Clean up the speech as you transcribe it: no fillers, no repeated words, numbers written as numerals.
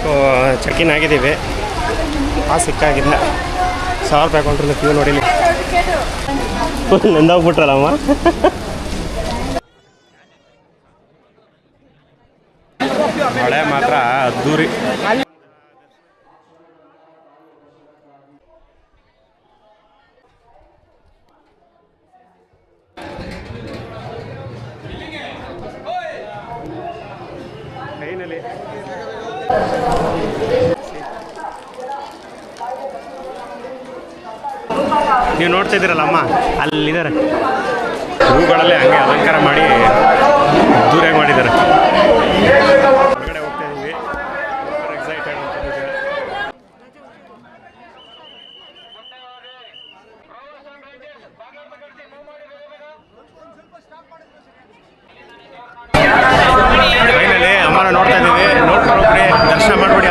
So ಚೆಕ್-ಇನ್ ಆಗಿದ್ದೀವಿ. Pass ಸಿಕ್ಕಾಗಿದೆ. 1000 ರೂಪಾಯಿ ಕೊಂಡ್ರೆ ಕ್ಯೂ ನೋಡಿಲಿ ಫುಲ್ ನೆಂದೋಗ್ಬಿಟ್ರಲ್ಲಮ್ಮ. ಮಳೆ ಮಾತ್ರ ಅದ್ದೂರಿ. ಕೈನಲ್ಲಿ ನೀವು ನೋಡ್ತಾ ಇದ್ದೀರಲ್ಲ ಅಮ್ಮ, ಅಲ್ಲಿದ್ದಾರೆ ಹೂಗಳಲ್ಲೇ ಹಂಗೆ ಅಲಂಕಾರ ಮಾಡಿ ದೂರ ಮಾಡಿದ್ದಾರೆ. ಹೊರಗಡೆ ಹೋಗ್ತಾ ಇದ್ದೀವಿ. ಎಕ್ಸೈಟೆಡ್ ಅಂತ ಫೈನಲಿ ಅಮ್ಮನ ನೋಡ್ತಾ ಇದ್ದೀವಿ. ನೋಡ್ಕೊಂಡ್ರಿ, ದರ್ಶನ ಮಾಡ್ಬಿಡಿ